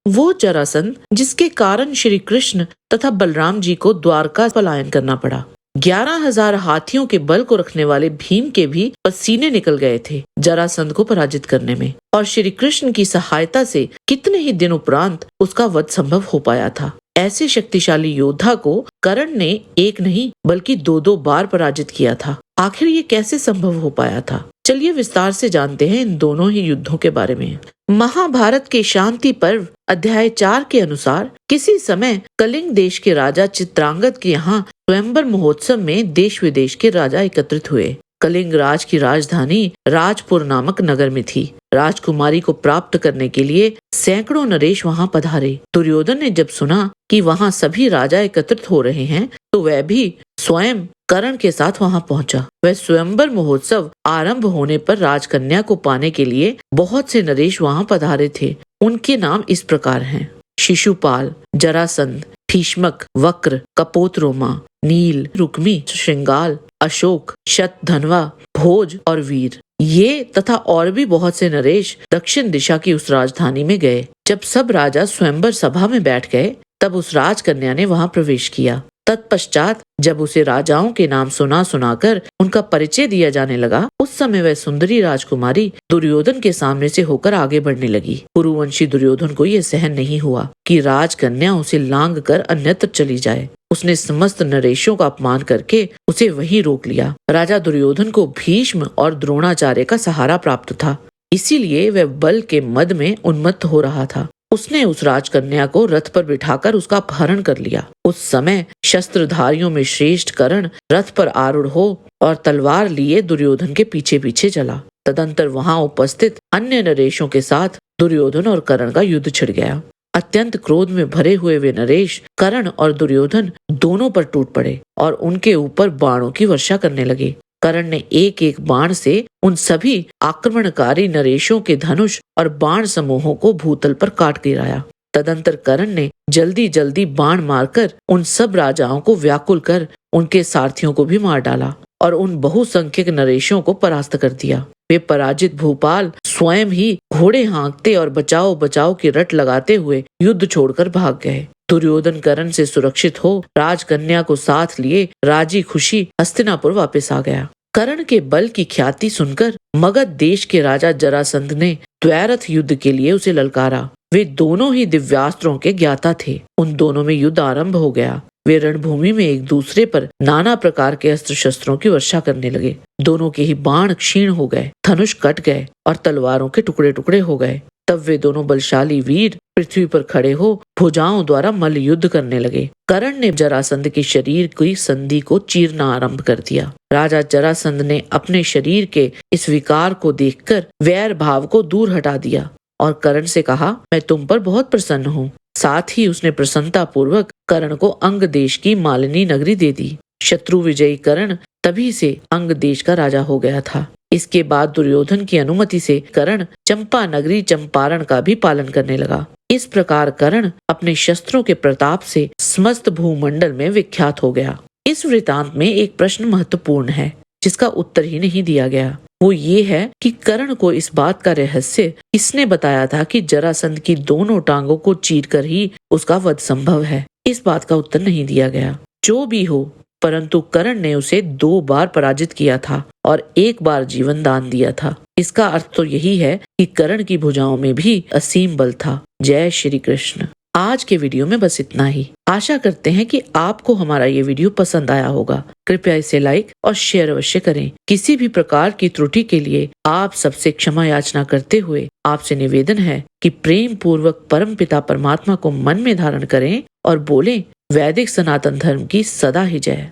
वो जरासंध जिसके कारण श्री कृष्ण तथा बलराम जी को द्वारका पलायन करना पड़ा। 11,000 हाथियों के बल को रखने वाले भीम के भी पसीने निकल गए थे जरासंध को पराजित करने में, और श्री कृष्ण की सहायता से कितने ही दिन उपरांत उसका वध संभव हो पाया था। ऐसे शक्तिशाली योद्धा को कर्ण ने एक नहीं बल्कि 2-2 बार पराजित किया था। आखिर ये कैसे संभव हो पाया था? चलिए विस्तार से जानते हैं इन दोनों ही युद्धों के बारे में। महाभारत के शांति पर्व अध्याय 4 के अनुसार किसी समय कलिंग देश के राजा चित्रांगद के यहाँ स्वयंवर महोत्सव में देश विदेश के राजा एकत्रित हुए। कलिंग राज की राजधानी राजपुर नामक नगर में थी। राजकुमारी को प्राप्त करने के लिए सैकड़ों नरेश वहां पधारे। दुर्योधन ने जब सुना कि वहां सभी राजा एकत्रित हो रहे हैं तो वह भी स्वयं कर्ण के साथ वहां पहुंचा। वह स्वयंवर महोत्सव आरंभ होने पर राजकन्या को पाने के लिए बहुत से नरेश वहां पधारे थे। उनके नाम इस प्रकार हैं: शिशुपाल, जरासंध, भीष्मक, वक्र, कपोतरोमा, नील, रुक्मी, श्रृंगाल, अशोक, शतधन्वा, भोज और वीर। ये तथा और भी बहुत से नरेश दक्षिण दिशा की उस राजधानी में गए। जब सब राजा स्वयंवर सभा में बैठ गए तब उस राजकन्या ने वहां प्रवेश किया। तत्पश्चात जब उसे राजाओं के नाम सुनाकर उनका परिचय दिया जाने लगा, उस समय वह सुंदरी राजकुमारी दुर्योधन के सामने से होकर आगे बढ़ने लगी। कुरुवंशी दुर्योधन को यह सहन नहीं हुआ कि राजकन्या उसे लांग कर अन्यत्र चली जाए। उसने समस्त नरेशों का अपमान करके उसे वहीं रोक लिया। राजा दुर्योधन को भीष्म और द्रोणाचार्य का सहारा प्राप्त था, इसीलिए वह बल के मद में उन्मत्त हो रहा था। उसने उस राजकन्या को रथ पर बिठाकर उसका अपहरण कर लिया। उस समय शस्त्रधारियों में श्रेष्ठ कर्ण रथ पर आरूढ़ हो और तलवार लिए दुर्योधन के पीछे पीछे चला। तदंतर वहां उपस्थित अन्य नरेशों के साथ दुर्योधन और कर्ण का युद्ध छिड़ गया। अत्यंत क्रोध में भरे हुए वे नरेश कर्ण और दुर्योधन दोनों पर टूट पड़े और उनके ऊपर बाणों की वर्षा करने लगे। कर्ण ने एक एक बाण से उन सभी आक्रमणकारी नरेशों के धनुष और बाण समूहों को भूतल पर काट गिराया। तदंतर कर्ण ने जल्दी जल्दी बाण मारकर उन सब राजाओं को व्याकुल कर उनके सारथियों को भी मार डाला और उन बहुसंख्यक नरेशों को परास्त कर दिया। वे पराजित भूपाल स्वयं ही घोड़े हाँकते और बचाओ बचाओ की रट लगाते हुए युद्ध छोड़कर भाग गए। दुर्योधन कर्ण से सुरक्षित हो राजकन्या को साथ लिए राजी खुशी हस्तिनापुर वापस आ गया। कर्ण के बल की ख्याति सुनकर मगध देश के राजा जरासंध ने द्वैरथ युद्ध के लिए उसे ललकारा। वे दोनों ही दिव्यास्त्रों के ज्ञाता थे। उन दोनों में युद्ध आरंभ हो गया। वे रणभूमि में एक दूसरे पर नाना प्रकार के अस्त्र शस्त्रों की वर्षा करने लगे। दोनों के ही बाण क्षीण हो गए, धनुष कट गए और तलवारों के टुकड़े टुकड़े हो गए। तब वे दोनों बलशाली वीर पृथ्वी पर खड़े हो भुजाओं द्वारा मल्ल युद्ध करने लगे। कर्ण ने जरासंध के शरीर की संधि को चीरना आरंभ कर दिया। राजा जरासंध ने अपने शरीर के इस विकार को देखकर वैर भाव को दूर हटा दिया और कर्ण से कहा, मैं तुम पर बहुत प्रसन्न हूँ। साथ ही उसने प्रसन्नता पूर्वक कर्ण को अंग देश की मालिनी नगरी दे दी। शत्रु विजयी कर्ण तभी से अंग देश का राजा हो गया था। इसके बाद दुर्योधन की अनुमति से कर्ण चंपा नगरी चंपारण का भी पालन करने लगा। इस प्रकार कर्ण अपने शस्त्रों के प्रताप से समस्त भूमंडल में विख्यात हो गया। इस वृतांत में एक प्रश्न महत्वपूर्ण है जिसका उत्तर ही नहीं दिया गया। वो ये है कि कर्ण को इस बात का रहस्य किसने बताया था कि जरासंध की दोनों टांगों को चीरकर ही उसका वध संभव है। इस बात का उत्तर नहीं दिया गया। जो भी हो, परंतु कर्ण ने उसे 2 बार पराजित किया था और 1 बार जीवन दान दिया था। इसका अर्थ तो यही है कि कर्ण की भुजाओं में भी असीम बल था। जय श्री कृष्ण। आज के वीडियो में बस इतना ही। आशा करते हैं कि आपको हमारा ये वीडियो पसंद आया होगा। कृपया इसे लाइक और शेयर अवश्य करें। किसी भी प्रकार की त्रुटि के लिए आप सबसे क्षमा याचना करते हुए आपसे निवेदन है कि प्रेम पूर्वक परम पिता परमात्मा को मन में धारण करें और बोलें, वैदिक सनातन धर्म की सदा ही जय।